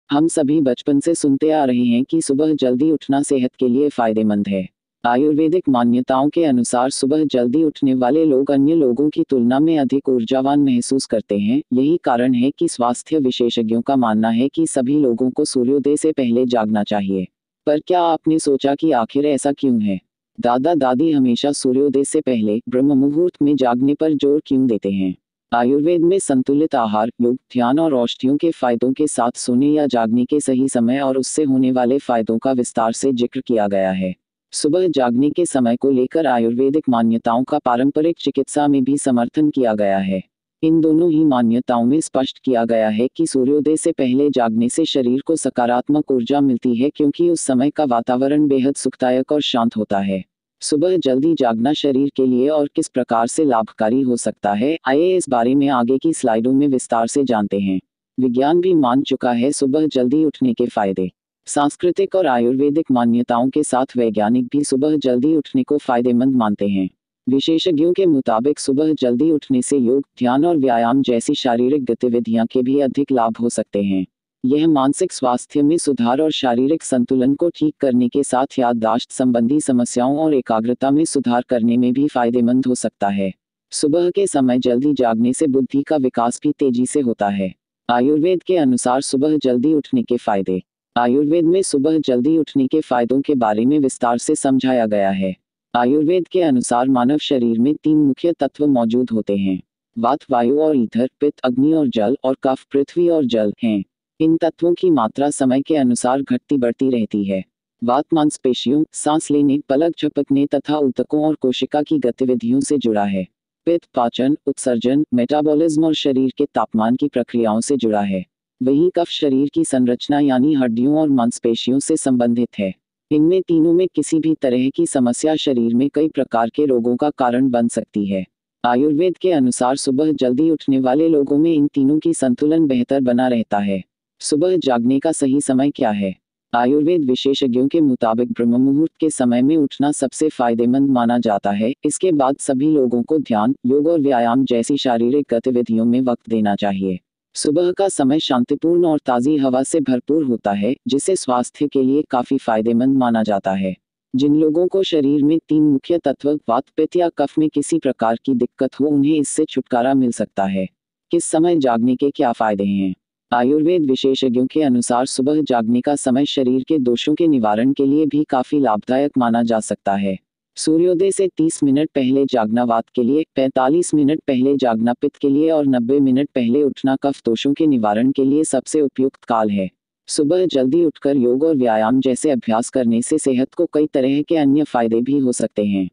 हम सभी बचपन से सुनते आ रहे हैं कि सुबह जल्दी उठना सेहत के लिए फायदेमंद है। आयुर्वेदिक मान्यताओं के अनुसार सुबह जल्दी उठने वाले लोग अन्य लोगों की तुलना में अधिक ऊर्जावान महसूस करते हैं। यही कारण है कि स्वास्थ्य विशेषज्ञों का मानना है कि सभी लोगों को सूर्योदय से पहले जागना चाहिए। पर क्या आपने सोचा कि आखिर ऐसा क्यों है? दादा दादी हमेशा सूर्योदय से पहले ब्रह्म मुहूर्त में जागने पर जोर क्यों देते हैं? आयुर्वेद में संतुलित आहार, योग, ध्यान और औषधियों के फायदों के साथ सोने या जागने के सही समय और उससे होने वाले फायदों का विस्तार से जिक्र किया गया है। सुबह जागने के समय को लेकर आयुर्वेदिक मान्यताओं का पारंपरिक चिकित्सा में भी समर्थन किया गया है। इन दोनों ही मान्यताओं में स्पष्ट किया गया है कि सूर्योदय से पहले जागने से शरीर को सकारात्मक ऊर्जा मिलती है, क्योंकि उस समय का वातावरण बेहद सुखदायक और शांत होता है। सुबह जल्दी जागना शरीर के लिए और किस प्रकार से लाभकारी हो सकता है, आइए इस बारे में आगे की स्लाइडों में विस्तार से जानते हैं। विज्ञान भी मान चुका है सुबह जल्दी उठने के फायदे। सांस्कृतिक और आयुर्वेदिक मान्यताओं के साथ वैज्ञानिक भी सुबह जल्दी उठने को फायदेमंद मानते हैं। विशेषज्ञों के मुताबिक सुबह जल्दी उठने से योग, ध्यान और व्यायाम जैसी शारीरिक गतिविधियां के भी अधिक लाभ हो सकते हैं। यह मानसिक स्वास्थ्य में सुधार और शारीरिक संतुलन को ठीक करने के साथ याददाश्त संबंधी समस्याओं और एकाग्रता में सुधार करने में भी फायदेमंद हो सकता है। सुबह के समय जल्दी जागने से बुद्धि का विकास भी तेजी से होता है। आयुर्वेद के अनुसार सुबह जल्दी उठने के फायदे। आयुर्वेद में सुबह जल्दी उठने के फायदों के बारे में विस्तार से समझाया गया है। आयुर्वेद के अनुसार मानव शरीर में 3 मुख्य तत्व मौजूद होते हैं। वात, वायु और ईथर, पित्त अग्नि और जल, और कफ पृथ्वी और जल हैं। इन तत्वों की मात्रा समय के अनुसार घटती बढ़ती रहती है। वात मांसपेशियों, सांस लेने, पलक झपकने तथा ऊतकों और कोशिका की गतिविधियों से जुड़ा है। पित्त पाचन, उत्सर्जन, मेटाबॉलिज्म और शरीर के तापमान की प्रक्रियाओं से जुड़ा है। वहीं कफ शरीर की संरचना यानी हड्डियों और मांसपेशियों से संबंधित है। इनमें तीनों में किसी भी तरह की समस्या शरीर में कई प्रकार के रोगों का कारण बन सकती है। आयुर्वेद के अनुसार सुबह जल्दी उठने वाले लोगों में इन तीनों की संतुलन बेहतर बना रहता है। सुबह जागने का सही समय क्या है? आयुर्वेद विशेषज्ञों के मुताबिक ब्रह्म मुहूर्त के समय में उठना सबसे फायदेमंद माना जाता है। इसके बाद सभी लोगों को ध्यान, योग और व्यायाम जैसी शारीरिक गतिविधियों में वक्त देना चाहिए। सुबह का समय शांतिपूर्ण और ताज़ी हवा से भरपूर होता है, जिसे स्वास्थ्य के लिए काफी फायदेमंद माना जाता है। जिन लोगों को शरीर में 3 मुख्य तत्व वात, पित्त या कफ में किसी प्रकार की दिक्कत हो, उन्हें इससे छुटकारा मिल सकता है। किस समय जागने के क्या फायदे हैं? आयुर्वेद विशेषज्ञों के अनुसार सुबह जागने का समय शरीर के दोषों के निवारण के लिए भी काफी लाभदायक माना जा सकता है। सूर्योदय से 30 मिनट पहले जागना वात के लिए, 45 मिनट पहले जागना पित्त के लिए और 90 मिनट पहले उठना कफ दोषों के निवारण के लिए सबसे उपयुक्त काल है। सुबह जल्दी उठकर योग और व्यायाम जैसे अभ्यास करने से सेहत को कई तरह के अन्य फायदे भी हो सकते हैं।